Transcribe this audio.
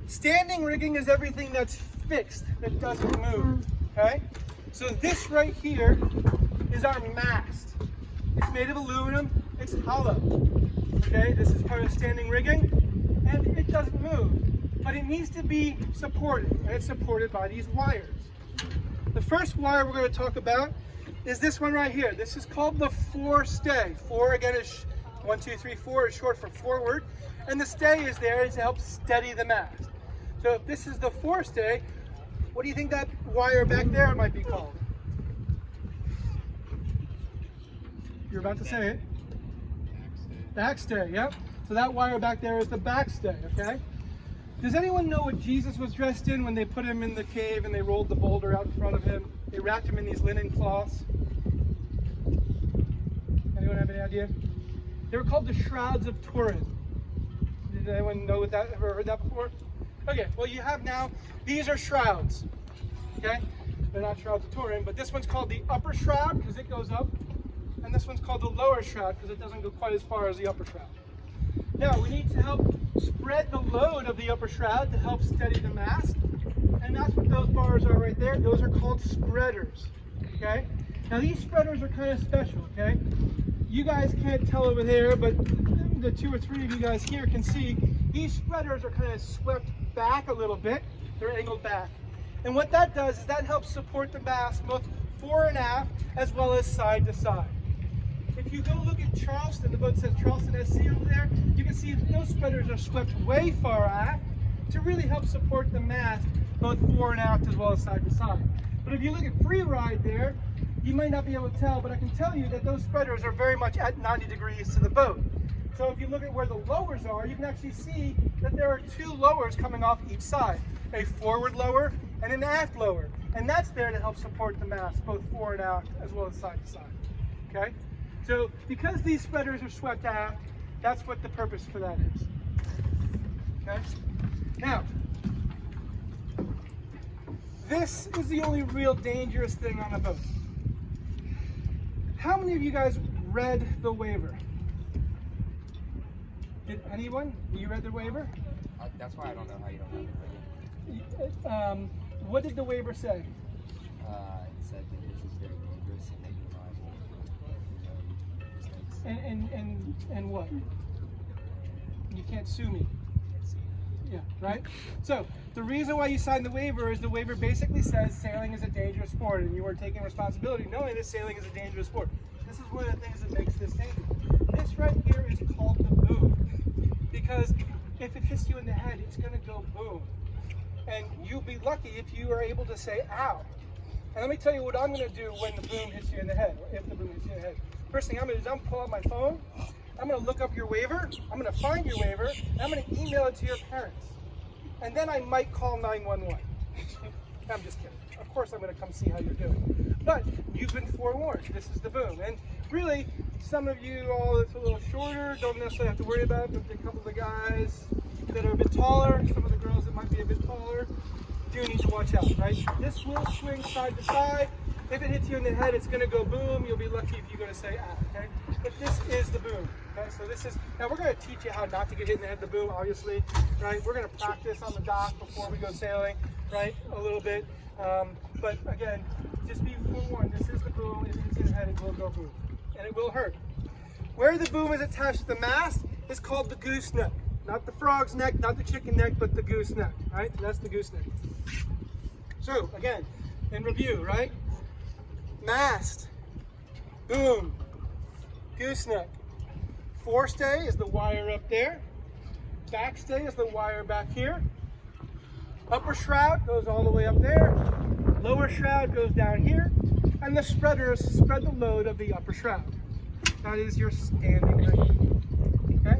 Standing rigging is everything that's fixed, that doesn't move, okay? So this right here is our mast. It's made of aluminum, it's hollow, okay? This is part of standing rigging, and it doesn't move, but it needs to be supported, and it's supported by these wires. The first wire we're going to talk about is this one right here. This is called the forestay. For, again, is 1, 2, 3, 4 is short for forward, and the stay is there to help steady the mast. So if this is the forestay, what do you think that wire back there might be called? You're about to say it. Backstay, yep. So that wire back there is the backstay, okay? Does anyone know what Jesus was dressed in when they put him in the cave and they rolled the boulder out in front of him? They wrapped him in these linen cloths. Anyone have any idea? They were called the Shrouds of Turin. Did anyone know what that, ever heard that before? Okay, well you have now, these are shrouds, okay? They're not Shrouds of Turin, but this one's called the upper shroud because it goes up, and this one's called the lower shroud because it doesn't go quite as far as the upper shroud. Now, we need to help spread the load of the upper shroud to help steady the mast, and that's what those bars are right there. Those are called spreaders, okay? Now, these spreaders are kind of special, okay? You guys can't tell over there, but the 2 or 3 of you guys here can see these spreaders are kind of swept back a little bit. They're angled back. And what that does is that helps support the mast both fore and aft as well as side to side. If you go look at Charleston, the boat says Charleston SC over there, you can see that those spreaders are swept way far aft to really help support the mast both fore and aft as well as side to side. But if you look at free ride there, you might not be able to tell, but I can tell you that those spreaders are very much at 90 degrees to the boat. So if you look at where the lowers are, you can actually see that there are 2 lowers coming off each side, a forward lower and an aft lower. And that's there to help support the mast, both fore and aft, as well as side to side, okay? So because these spreaders are swept aft, that's what the purpose for that is, okay? Now, this is the only real dangerous thing on a boat. How many of you guys read the waiver? Did anyone? You read the waiver? That's why I don't know how you don't have it. What did the waiver say? It said that this is very dangerous and that you're liable for mistakes. And what? You can't sue me. Yeah, right? So, the reason why you signed the waiver is the waiver basically says sailing is a dangerous sport and you are taking responsibility knowing that sailing is a dangerous sport. This is one of the things that makes this dangerous. This right here is called the boom. Because if it hits you in the head, it's going to go boom. And you'll be lucky if you are able to say, ow. And let me tell you what I'm going to do when the boom hits you in the head, or if the boom hits you in the head. First thing I'm going to do is I'm going to pull out my phone, I'm going to look up your waiver, I'm going to find your waiver, and I'm going to email it to your parents. And then I might call 911. I'm just kidding. Of course I'm going to come see how you're doing. But you've been forewarned. This is the boom. And really, some of you all that's a little shorter don't necessarily have to worry about it, but a couple of the guys that are a bit taller, some of the girls that might be a bit taller, do need to watch out, right? This will swing side to side. If it hits you in the head, it's going to go boom. You'll be lucky if you're going to say ah, okay? But this is the boom, okay? So this is, now we're going to teach you how not to get hit in the head, the boom, obviously, right? We're going to practice on the dock before we go sailing, right? A little bit. But again, just be forewarned, this is the boom. If it hits you in the head, it will go boom. And it will hurt. Where the boom is attached to the mast is called the gooseneck. Not the frog's neck, not the chicken neck, but the gooseneck, right? So that's the gooseneck. So again, in review, right? Mast, boom, gooseneck. Forestay is the wire up there. Backstay is the wire back here. Upper shroud goes all the way up there. Lower shroud goes down here. And the spreaders spread the load of the upper shroud. That is your standing rig. Okay?